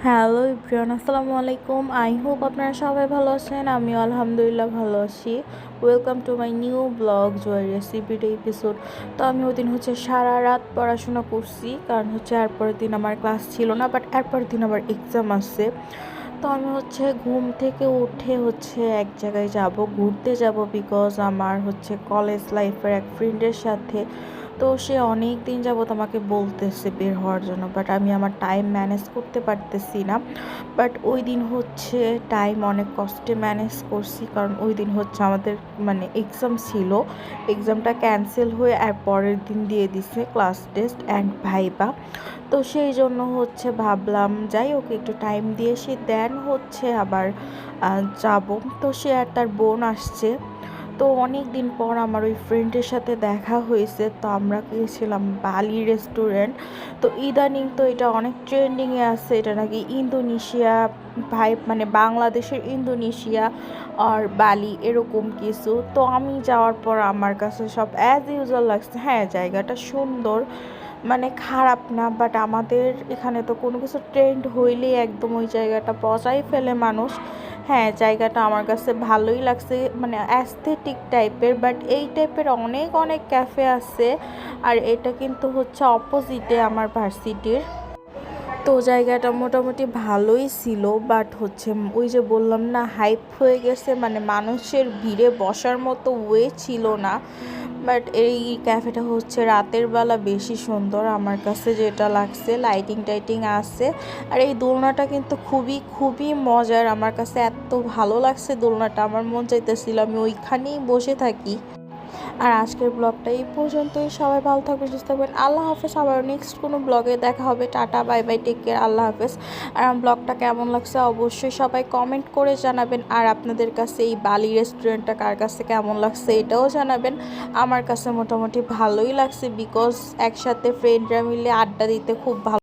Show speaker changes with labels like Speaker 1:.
Speaker 1: Hello everyone, আসসালামু আলাইকুম। I hope আপনারা সবাই ভালো আছেন। আমিও আলহামদুলিল্লাহ ভালো আছি। Welcome to my new blog Joy recipes episode. তো আমি ওই দিন সারা রাত পড়াশোনা করছি, কারণ এরপরের দিন আমার ক্লাস ছিল না, বাট এরপরের দিন আবার এক্সাম আছে। তো আমি ঘুম থেকে উঠে এক জায়গায় যাব, ঘুরতে যাব, বিকজ আমার কলেজ লাইফের এক ফ্রেন্ডের সাথে। তো সে অনেক দিন যাবত আমাকে বলতেছে বের হওয়ার জন্য, বাট আমি আমার টাইম ম্যানেজ করতে পারতেছি না। বাট ওই দিন টাইম অনেক কষ্টে ম্যানেজ করছি, কারণ ওই দিন আমাদের এক্সাম ছিল। এক্সামটা ক্যান্সেল হয়ে আর পরের দিন দিয়ে দিছে ক্লাস টেস্ট অ্যান্ড ভাইবা। তো সেই জন্য ভাবলাম যাই ওকে একটু টাইম দিয়ে সে দেন আবার যাব। তো সে আর তার বোন আসছে। তো অনেক দিন পর আমার ওই ফ্রেন্ডের সাথে দেখা হয়েছে। তো আমরা গিয়েছিলাম বালি রেস্টুরেন্ট। তো ইদানিং তো এটা অনেক ট্রেন্ডিংয়ে আছে, এটা নাকি ইন্দোনেশিয়া বাংলাদেশের ইন্দোনেশিয়া আর বালি এরকম কিছু। তো আমি যাওয়ার পর আমার কাছে সব অ্যাজ ইউজুয়াল লাগছে। হ্যাঁ, জায়গাটা সুন্দর, খারাপ না, বাট আমাদের এখানে তো কোনো কিছু ট্রেন্ড হইলেই একদম ওই জায়গাটা পচাই ফেলে মানুষ। হ্যাঁ, জায়গাটা আমার কাছে ভালোই লাগছে, অ্যাস্থেটিক টাইপের, বাট এই টাইপের অনেক অনেক ক্যাফে আছে। আর এটা কিন্তু অপোজিটে আমার ভার্সিটির। তো জায়গাটা মোটামুটি ভালোই ছিল, বাট ওই যে বললাম না, হাইপ হয়ে গেছে, মানুষের ভিড়ে বসার মতো ওয়ে ছিল না। বাট এই ক্যাফেটা রাতের বেলা বেশি সুন্দর আমার কাছে যেটা লাগছে, লাইটিং টাইটিং আছে। আর এই দোলনাটা কিন্তু খুবই খুবই মজার, আমার কাছে এত ভালো লাগছে দোলনাটা, আমার মন চাইতেছিল আমি ওইখানেই বসে থাকি। আর আজকের ব্লগটা এই পর্যন্তই। সবাই ভালো থাকবেন, সুস্থ থাকবেন। আল্লাহ হাফেজ। আবার নেক্সট কোনো ব্লগে দেখা হবে। Tata, bye bye, take care, আল্লাহ হাফেজ। আর আমার ব্লগটা কেমন লাগছে অবশ্যই সবাই কমেন্ট করে জানাবেন। আর আপনাদের কাছে এই বালি রেস্টুরেন্টটা কার কাছে কেমন লাগছে এটাও জানাবেন। আমার কাছে মোটামুটি ভালোই লাগছে, বিকজ একসাথে ফ্রেন্ডরা মিলে আড্ডা দিতে খুব ভালো।